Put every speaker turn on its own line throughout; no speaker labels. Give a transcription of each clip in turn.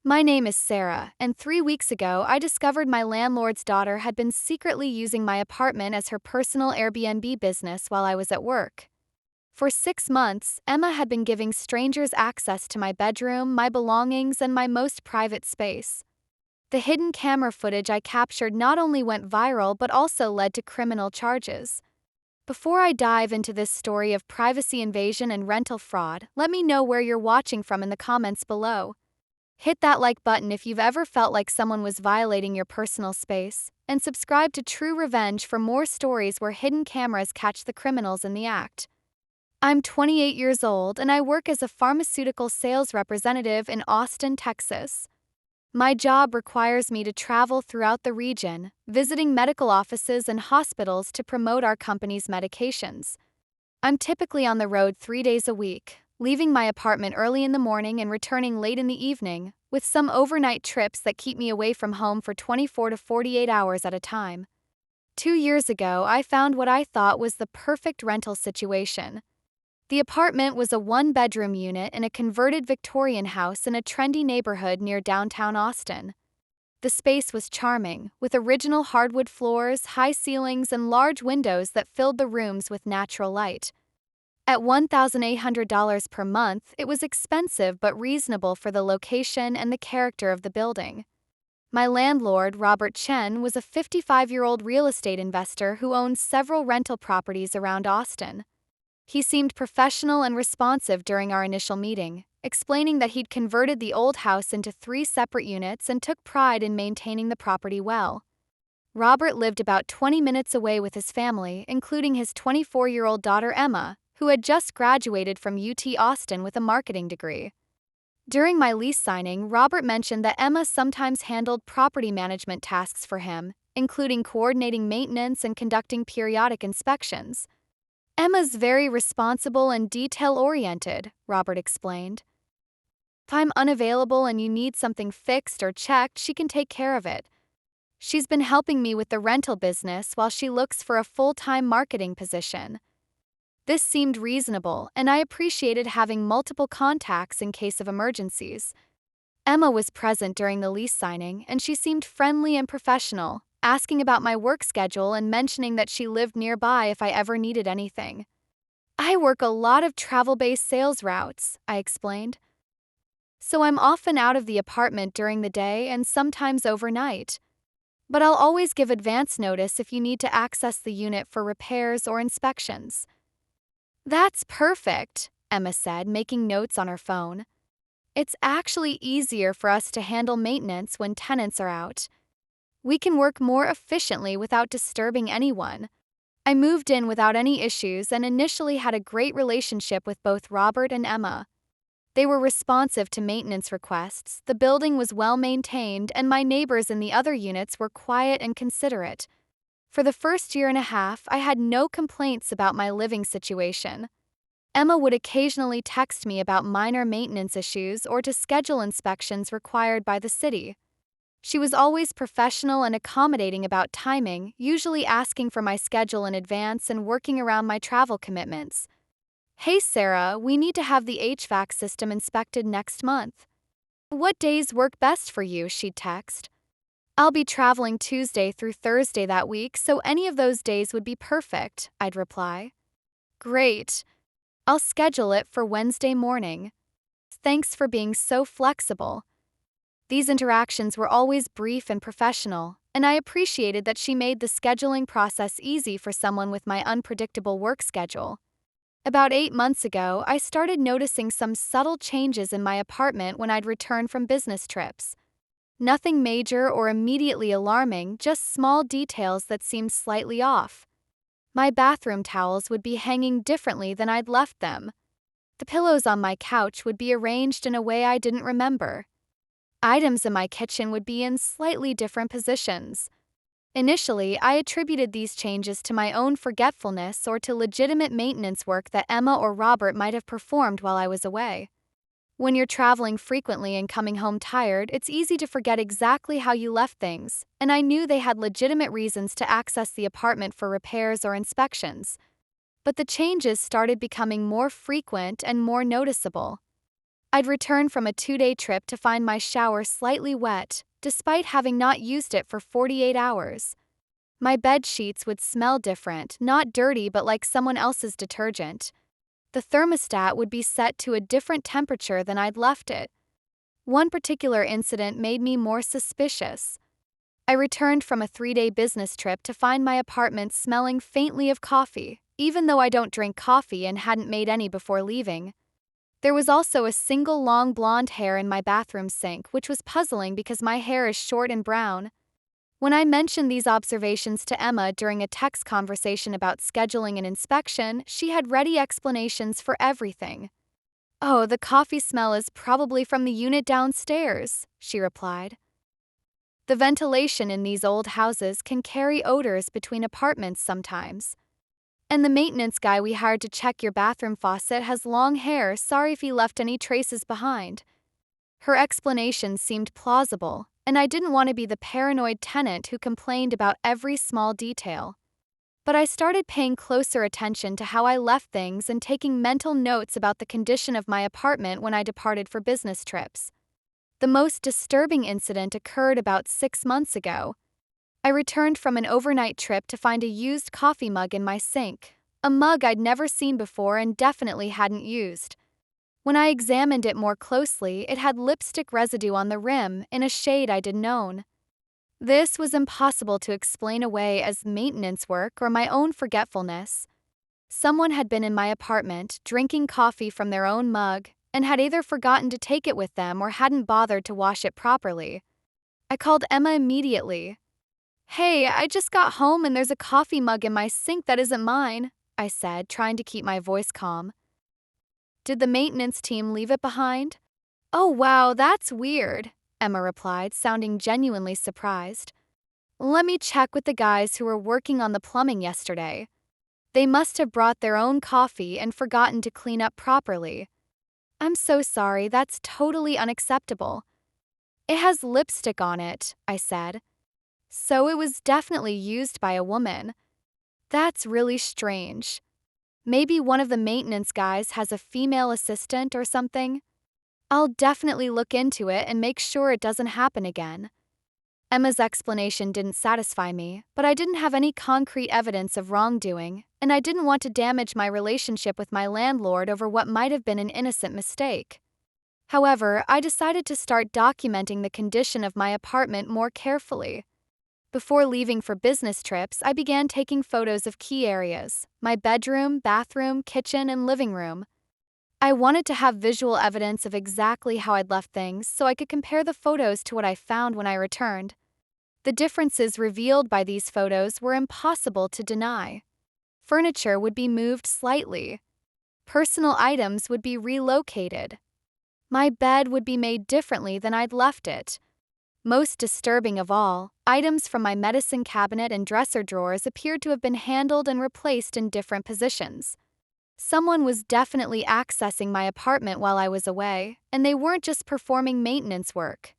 My name is Sarah, and 3 weeks ago I discovered my landlord's daughter had been secretly using my apartment as her personal Airbnb business while I was at work. For 6 months, Emma had been giving strangers access to my bedroom, my belongings, and my most private space. The hidden camera footage I captured not only went viral but also led to criminal charges. Before I dive into this story of privacy invasion and rental fraud, let me know where you're watching from in the comments below. Hit that like button if you've ever felt like someone was violating your personal space, and subscribe to True Revenge for more stories where hidden cameras catch the criminals in the act. I'm 28 years old and I work as a pharmaceutical sales representative in Austin, Texas. My job requires me to travel throughout the region, visiting medical offices and hospitals to promote our company's medications. I'm typically on the road 3 days a week, leaving my apartment early in the morning and returning late in the evening, with some overnight trips that keep me away from home for 24 to 48 hours at a time. 2 years ago, I found what I thought was the perfect rental situation. The apartment was a one-bedroom unit in a converted Victorian house in a trendy neighborhood near downtown Austin. The space was charming, with original hardwood floors, high ceilings, and large windows that filled the rooms with natural light. At $1,800 per month, it was expensive but reasonable for the location and the character of the building. My landlord, Robert Chen, was a 55-year-old real estate investor who owned several rental properties around Austin. He seemed professional and responsive during our initial meeting, explaining that he'd converted the old house into 3 separate units and took pride in maintaining the property well. Robert lived about 20 minutes away with his family, including his 24-year-old daughter Emma, who had just graduated from UT Austin with a marketing degree. During my lease signing, Robert mentioned that Emma sometimes handled property management tasks for him, including coordinating maintenance and conducting periodic inspections. Emma's very responsible and detail-oriented, Robert explained. If I'm unavailable and you need something fixed or checked, she can take care of it. She's been helping me with the rental business while she looks for a full-time marketing position. This seemed reasonable, and I appreciated having multiple contacts in case of emergencies. Emma was present during the lease signing, and she seemed friendly and professional, asking about my work schedule and mentioning that she lived nearby if I ever needed anything. I work a lot of travel-based sales routes, I explained. So I'm often out of the apartment during the day and sometimes overnight. But I'll always give advance notice if you need to access the unit for repairs or inspections. That's perfect, Emma said, making notes on her phone. It's actually easier for us to handle maintenance when tenants are out. We can work more efficiently without disturbing anyone. I moved in without any issues and initially had a great relationship with both Robert and Emma. They were responsive to maintenance requests, the building was well maintained, and my neighbors in the other units were quiet and considerate. For the first year and a half, I had no complaints about my living situation. Emma would occasionally text me about minor maintenance issues or to schedule inspections required by the city. She was always professional and accommodating about timing, usually asking for my schedule in advance and working around my travel commitments. Hey Sarah, we need to have the HVAC system inspected next month. What days work best for you? She'd text. I'll be traveling Tuesday through Thursday that week, so any of those days would be perfect, I'd reply. Great. I'll schedule it for Wednesday morning. Thanks for being so flexible. These interactions were always brief and professional, and I appreciated that she made the scheduling process easy for someone with my unpredictable work schedule. About 8 months ago, I started noticing some subtle changes in my apartment when I'd return from business trips. Nothing major or immediately alarming, just small details that seemed slightly off. My bathroom towels would be hanging differently than I'd left them. The pillows on my couch would be arranged in a way I didn't remember. Items in my kitchen would be in slightly different positions. Initially, I attributed these changes to my own forgetfulness or to legitimate maintenance work that Emma or Robert might have performed while I was away. When you're traveling frequently and coming home tired, it's easy to forget exactly how you left things, and I knew they had legitimate reasons to access the apartment for repairs or inspections. But the changes started becoming more frequent and more noticeable. I'd returned from a 2-day trip to find my shower slightly wet, despite having not used it for 48 hours. My bed sheets would smell different, not dirty but like someone else's detergent. The thermostat would be set to a different temperature than I'd left it. One particular incident made me more suspicious. I returned from a 3-day business trip to find my apartment smelling faintly of coffee, even though I don't drink coffee and hadn't made any before leaving. There was also a single long blonde hair in my bathroom sink, which was puzzling because my hair is short and brown. When I mentioned these observations to Emma during a text conversation about scheduling an inspection, she had ready explanations for everything. "Oh, the coffee smell is probably from the unit downstairs," she replied. The ventilation in these old houses can carry odors between apartments sometimes. "And the maintenance guy we hired to check your bathroom faucet has long hair, sorry if he left any traces behind." Her explanation seemed plausible, and I didn't want to be the paranoid tenant who complained about every small detail. But I started paying closer attention to how I left things and taking mental notes about the condition of my apartment when I departed for business trips. The most disturbing incident occurred about 6 months ago. I returned from an overnight trip to find a used coffee mug in my sink, a mug I'd never seen before and definitely hadn't used. When I examined it more closely, it had lipstick residue on the rim in a shade I didn't own. This was impossible to explain away as maintenance work or my own forgetfulness. Someone had been in my apartment, drinking coffee from their own mug, and had either forgotten to take it with them or hadn't bothered to wash it properly. I called Emma immediately. "Hey, I just got home and there's a coffee mug in my sink that isn't mine," I said, trying to keep my voice calm. "Did the maintenance team leave it behind?" "Oh wow, that's weird," Emma replied, sounding genuinely surprised. "Let me check with the guys who were working on the plumbing yesterday. They must have brought their own coffee and forgotten to clean up properly." "I'm so sorry, that's totally unacceptable." "It has lipstick on it," I said. "So it was definitely used by a woman. That's really strange. Maybe one of the maintenance guys has a female assistant or something. I'll definitely look into it and make sure it doesn't happen again." Emma's explanation didn't satisfy me, but I didn't have any concrete evidence of wrongdoing, and I didn't want to damage my relationship with my landlord over what might have been an innocent mistake. However, I decided to start documenting the condition of my apartment more carefully. Before leaving for business trips, I began taking photos of key areas: my bedroom, bathroom, kitchen, and living room. I wanted to have visual evidence of exactly how I'd left things so I could compare the photos to what I found when I returned. The differences revealed by these photos were impossible to deny. Furniture would be moved slightly. Personal items would be relocated. My bed would be made differently than I'd left it. Most disturbing of all, items from my medicine cabinet and dresser drawers appeared to have been handled and replaced in different positions. Someone was definitely accessing my apartment while I was away, and they weren't just performing maintenance work.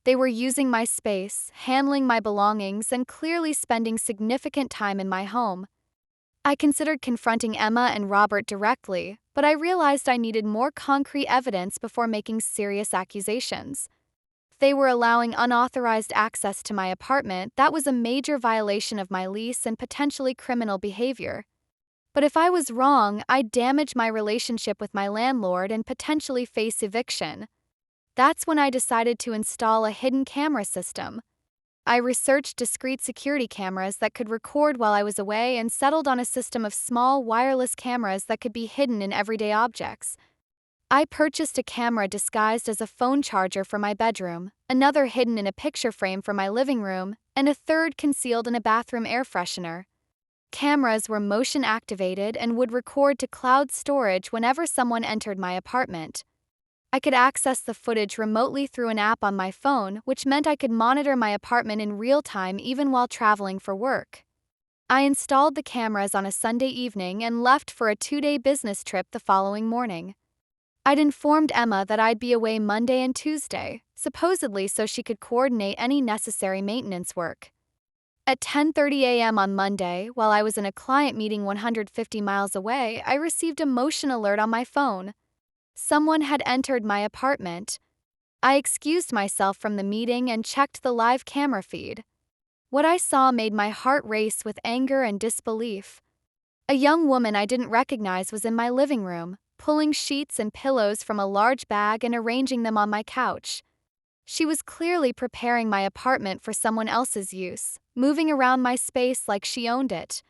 They were using my space, handling my belongings, and clearly spending significant time in my home. I considered confronting Emma and Robert directly, but I realized I needed more concrete evidence before making serious accusations. If they were allowing unauthorized access to my apartment, that was a major violation of my lease and potentially criminal behavior. But if I was wrong, I'd damage my relationship with my landlord and potentially face eviction. That's when I decided to install a hidden camera system. I researched discrete security cameras that could record while I was away and settled on a system of small wireless cameras that could be hidden in everyday objects. I purchased a camera disguised as a phone charger for my bedroom, another hidden in a picture frame for my living room, and a third concealed in a bathroom air freshener. Cameras were motion activated and would record to cloud storage whenever someone entered my apartment. I could access the footage remotely through an app on my phone, which meant I could monitor my apartment in real time even while traveling for work. I installed the cameras on a Sunday evening and left for a 2-day business trip the following morning. I'd informed Emma that I'd be away Monday and Tuesday, supposedly so she could coordinate any necessary maintenance work. At 10:30 a.m. on Monday, while I was in a client meeting 150 miles away, I received a motion alert on my phone. Someone had entered my apartment. I excused myself from the meeting and checked the live camera feed. What I saw made my heart race with anger and disbelief. A young woman I didn't recognize was in my living room, pulling sheets and pillows from a large bag and arranging them on my couch. She was clearly preparing my apartment for someone else's use, moving around my space like she owned it.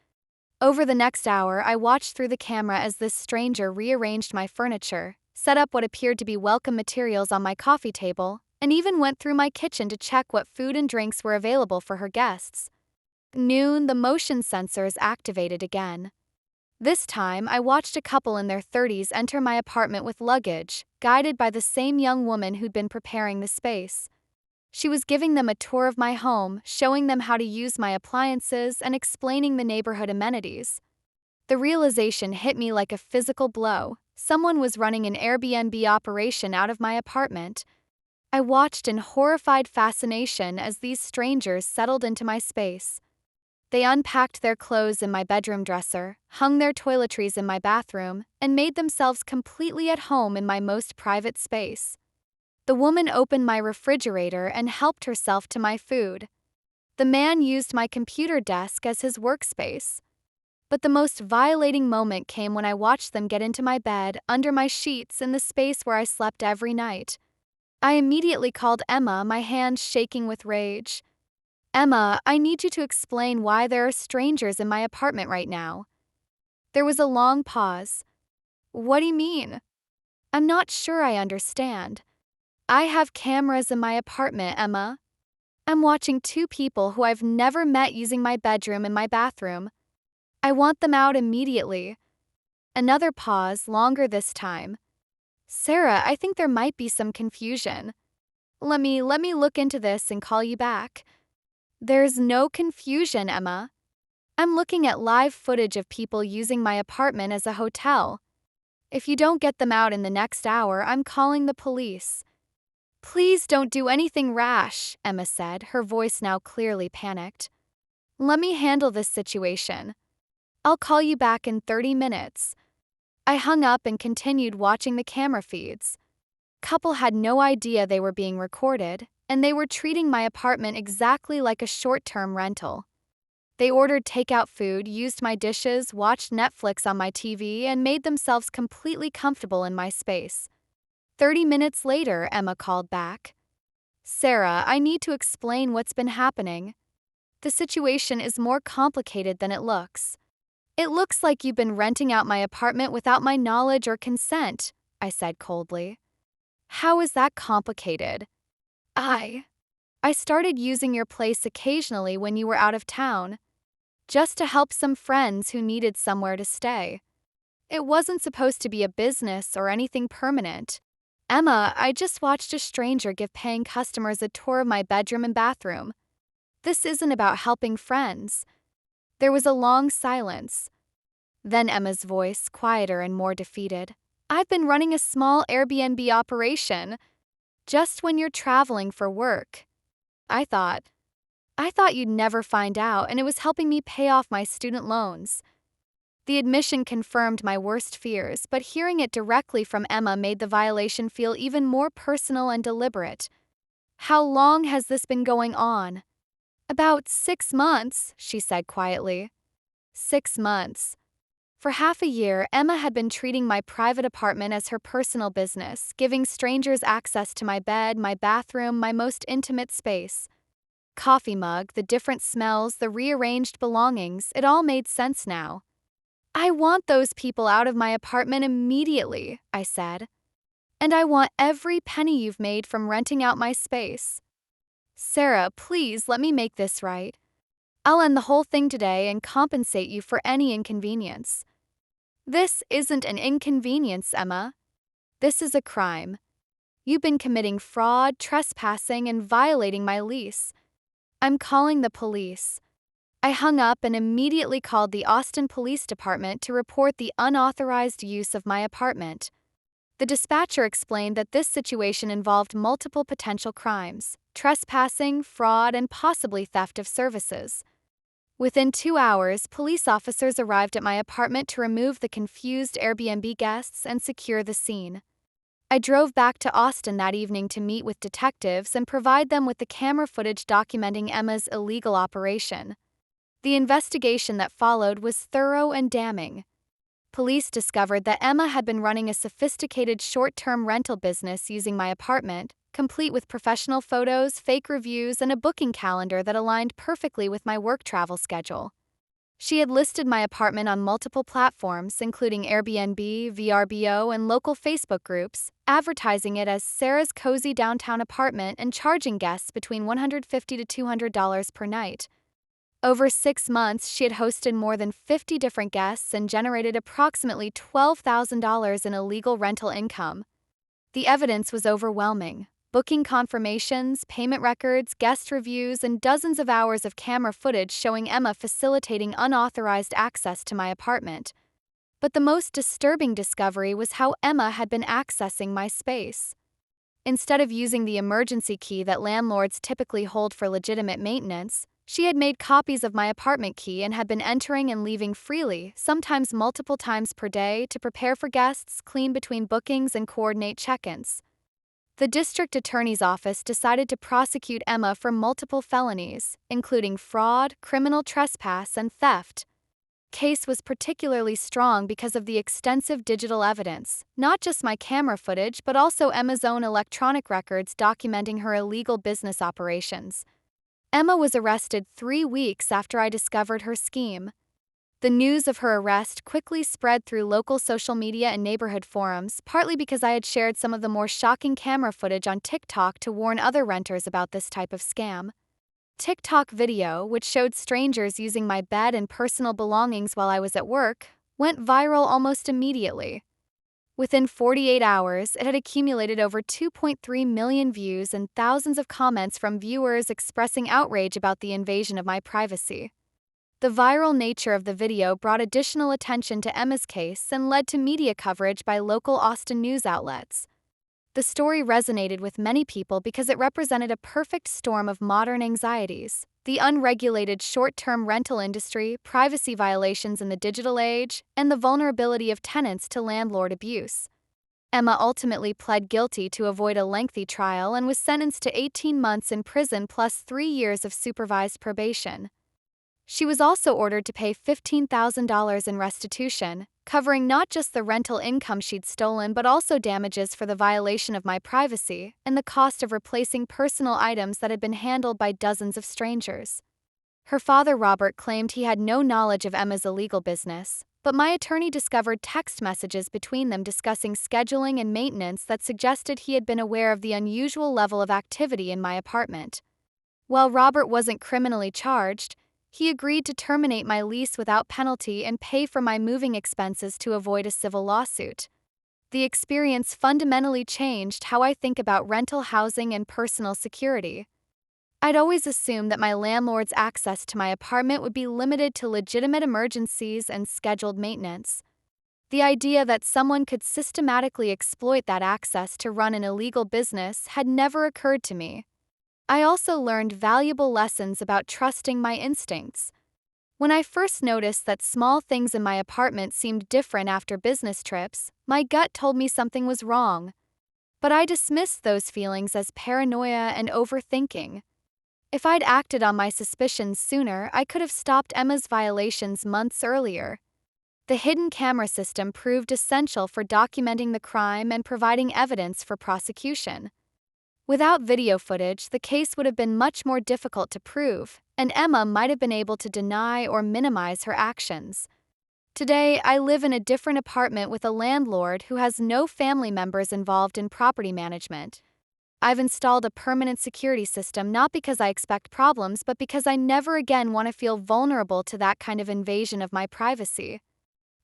Over the next hour, I watched through the camera as this stranger rearranged my furniture, set up what appeared to be welcome materials on my coffee table, and even went through my kitchen to check what food and drinks were available for her guests. Noon, the motion sensors activated again. This time, I watched a couple in their 30s enter my apartment with luggage, guided by the same young woman who'd been preparing the space. She was giving them a tour of my home, showing them how to use my appliances and explaining the neighborhood amenities. The realization hit me like a physical blow. Someone was running an Airbnb operation out of my apartment. I watched in horrified fascination as these strangers settled into my space. They unpacked their clothes in my bedroom dresser, hung their toiletries in my bathroom, and made themselves completely at home in my most private space. The woman opened my refrigerator and helped herself to my food. The man used my computer desk as his workspace. But the most violating moment came when I watched them get into my bed, under my sheets, in the space where I slept every night. I immediately called Emma, my hands shaking with rage. Emma, I need you to explain why there are strangers in my apartment right now. There was a long pause. What do you mean? I'm not sure I understand. I have cameras in my apartment, Emma. I'm watching two people who I've never met using my bedroom and my bathroom. I want them out immediately. Another pause, longer this time. Sarah, I think there might be some confusion. Let me look into this and call you back. There's no confusion, Emma. I'm looking at live footage of people using my apartment as a hotel. If you don't get them out in the next hour, I'm calling the police. Please don't do anything rash, Emma said, her voice now clearly panicked. Let me handle this situation. I'll call you back in 30 minutes. I hung up and continued watching the camera feeds. Couple had no idea they were being recorded, and they were treating my apartment exactly like a short-term rental. They ordered takeout food, used my dishes, watched Netflix on my TV, and made themselves completely comfortable in my space. 30 minutes later, Emma called back. Sarah, I need to explain what's been happening. The situation is more complicated than it looks. It looks like you've been renting out my apartment without my knowledge or consent, I said coldly. How is that complicated? I started using your place occasionally when you were out of town, just to help some friends who needed somewhere to stay. It wasn't supposed to be a business or anything permanent. Emma, I just watched a stranger give paying customers a tour of my bedroom and bathroom. This isn't about helping friends. There was a long silence. Then Emma's voice, quieter and more defeated. I've been running a small Airbnb operation. Just when you're traveling for work. I thought you'd never find out, and it was helping me pay off my student loans. The admission confirmed my worst fears, but hearing it directly from Emma made the violation feel even more personal and deliberate. How long has this been going on? About 6 months, she said quietly. 6 months. For half a year, Emma had been treating my private apartment as her personal business, giving strangers access to my bed, my bathroom, my most intimate space. Coffee mug, the different smells, the rearranged belongings, it all made sense now. I want those people out of my apartment immediately, I said. And I want every penny you've made from renting out my space. Sarah, please let me make this right. I'll end the whole thing today and compensate you for any inconvenience. This isn't an inconvenience, Emma. This is a crime. You've been committing fraud, trespassing, and violating my lease. I'm calling the police. I hung up and immediately called the Austin Police Department to report the unauthorized use of my apartment. The dispatcher explained that this situation involved multiple potential crimes: trespassing, fraud, and possibly theft of services. Within 2 hours, police officers arrived at my apartment to remove the confused Airbnb guests and secure the scene. I drove back to Austin that evening to meet with detectives and provide them with the camera footage documenting Emma's illegal operation. The investigation that followed was thorough and damning. Police discovered that Emma had been running a sophisticated short-term rental business using my apartment, complete with professional photos, fake reviews, and a booking calendar that aligned perfectly with my work travel schedule. She had listed my apartment on multiple platforms, including Airbnb, VRBO, and local Facebook groups, advertising it as Sarah's cozy downtown apartment and charging guests between $150 to $200 per night. Over 6 months, she had hosted more than 50 different guests and generated approximately $12,000 in illegal rental income. The evidence was overwhelming. Booking confirmations, payment records, guest reviews, and dozens of hours of camera footage showing Emma facilitating unauthorized access to my apartment. But the most disturbing discovery was how Emma had been accessing my space. Instead of using the emergency key that landlords typically hold for legitimate maintenance, she had made copies of my apartment key and had been entering and leaving freely, sometimes multiple times per day, to prepare for guests, clean between bookings, and coordinate check-ins. The district attorney's office decided to prosecute Emma for multiple felonies, including fraud, criminal trespass, and theft. Case was particularly strong because of the extensive digital evidence, not just my camera footage but also Emma's own electronic records documenting her illegal business operations. Emma was arrested 3 weeks after I discovered her scheme. The news of her arrest quickly spread through local social media and neighborhood forums, partly because I had shared some of the more shocking camera footage on TikTok to warn other renters about this type of scam. TikTok video, which showed strangers using my bed and personal belongings while I was at work, went viral almost immediately. Within 48 hours, it had accumulated over 2.3 million views and thousands of comments from viewers expressing outrage about the invasion of my privacy. The viral nature of the video brought additional attention to Emma's case and led to media coverage by local Austin news outlets. The story resonated with many people because it represented a perfect storm of modern anxieties: the unregulated short-term rental industry, privacy violations in the digital age, and the vulnerability of tenants to landlord abuse. Emma ultimately pled guilty to avoid a lengthy trial and was sentenced to 18 months in prison plus 3 years of supervised probation. She was also ordered to pay $15,000 in restitution, covering not just the rental income she'd stolen but also damages for the violation of my privacy and the cost of replacing personal items that had been handled by dozens of strangers. Her father, Robert, claimed he had no knowledge of Emma's illegal business, but my attorney discovered text messages between them discussing scheduling and maintenance that suggested he had been aware of the unusual level of activity in my apartment. While Robert wasn't criminally charged, he agreed to terminate my lease without penalty and pay for my moving expenses to avoid a civil lawsuit. The experience fundamentally changed how I think about rental housing and personal security. I'd always assumed that my landlord's access to my apartment would be limited to legitimate emergencies and scheduled maintenance. The idea that someone could systematically exploit that access to run an illegal business had never occurred to me. I also learned valuable lessons about trusting my instincts. When I first noticed that small things in my apartment seemed different after business trips, my gut told me something was wrong. But I dismissed those feelings as paranoia and overthinking. If I'd acted on my suspicions sooner, I could have stopped Emma's violations months earlier. The hidden camera system proved essential for documenting the crime and providing evidence for prosecution. Without video footage, the case would have been much more difficult to prove, and Emma might have been able to deny or minimize her actions. Today, I live in a different apartment with a landlord who has no family members involved in property management. I've installed a permanent security system not because I expect problems, but because I never again want to feel vulnerable to that kind of invasion of my privacy.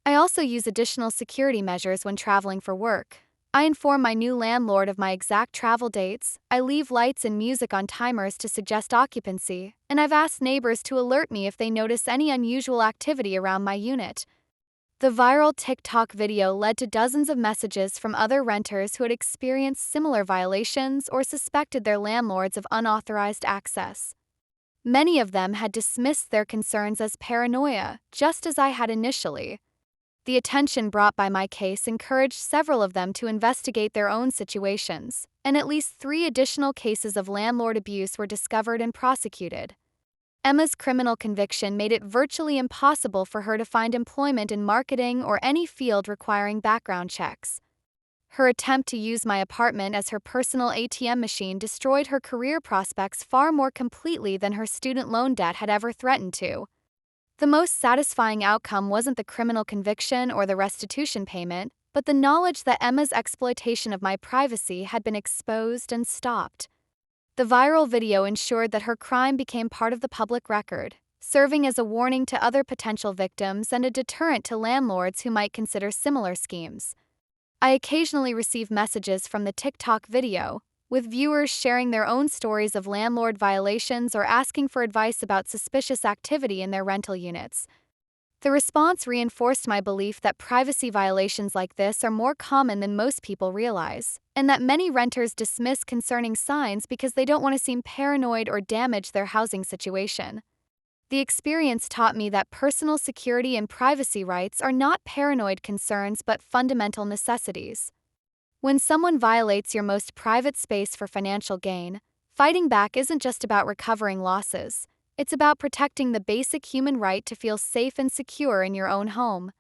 I also use additional security measures when traveling for work. I inform my new landlord of my exact travel dates, I leave lights and music on timers to suggest occupancy, and I've asked neighbors to alert me if they notice any unusual activity around my unit. The viral TikTok video led to dozens of messages from other renters who had experienced similar violations or suspected their landlords of unauthorized access. Many of them had dismissed their concerns as paranoia, just as I had initially. The attention brought by my case encouraged several of them to investigate their own situations, and at least 3 additional cases of landlord abuse were discovered and prosecuted. Emma's criminal conviction made it virtually impossible for her to find employment in marketing or any field requiring background checks. Her attempt to use my apartment as her personal ATM machine destroyed her career prospects far more completely than her student loan debt had ever threatened to. The most satisfying outcome wasn't the criminal conviction or the restitution payment, but the knowledge that Emma's exploitation of my privacy had been exposed and stopped. The viral video ensured that her crime became part of the public record, serving as a warning to other potential victims and a deterrent to landlords who might consider similar schemes. I occasionally receive messages from the TikTok video, with viewers sharing their own stories of landlord violations or asking for advice about suspicious activity in their rental units. The response reinforced my belief that privacy violations like this are more common than most people realize, and that many renters dismiss concerning signs because they don't want to seem paranoid or damage their housing situation. The experience taught me that personal security and privacy rights are not paranoid concerns but fundamental necessities. When someone violates your most private space for financial gain, fighting back isn't just about recovering losses. It's about protecting the basic human right to feel safe and secure in your own home.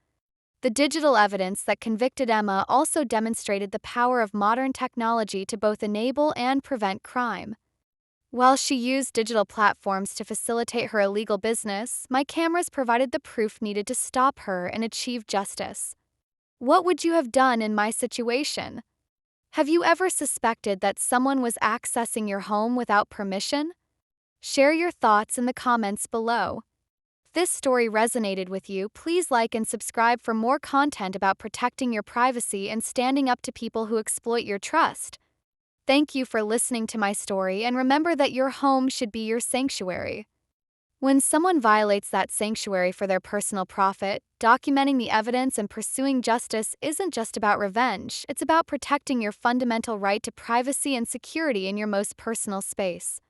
The digital evidence that convicted Emma also demonstrated the power of modern technology to both enable and prevent crime. While she used digital platforms to facilitate her illegal business, my cameras provided the proof needed to stop her and achieve justice. What would you have done in my situation? Have you ever suspected that someone was accessing your home without permission? Share your thoughts in the comments below. If this story resonated with you, please like and subscribe for more content about protecting your privacy and standing up to people who exploit your trust. Thank you for listening to my story, and remember that your home should be your sanctuary. When someone violates that sanctuary for their personal profit, documenting the evidence and pursuing justice isn't just about revenge, it's about protecting your fundamental right to privacy and security in your most personal space.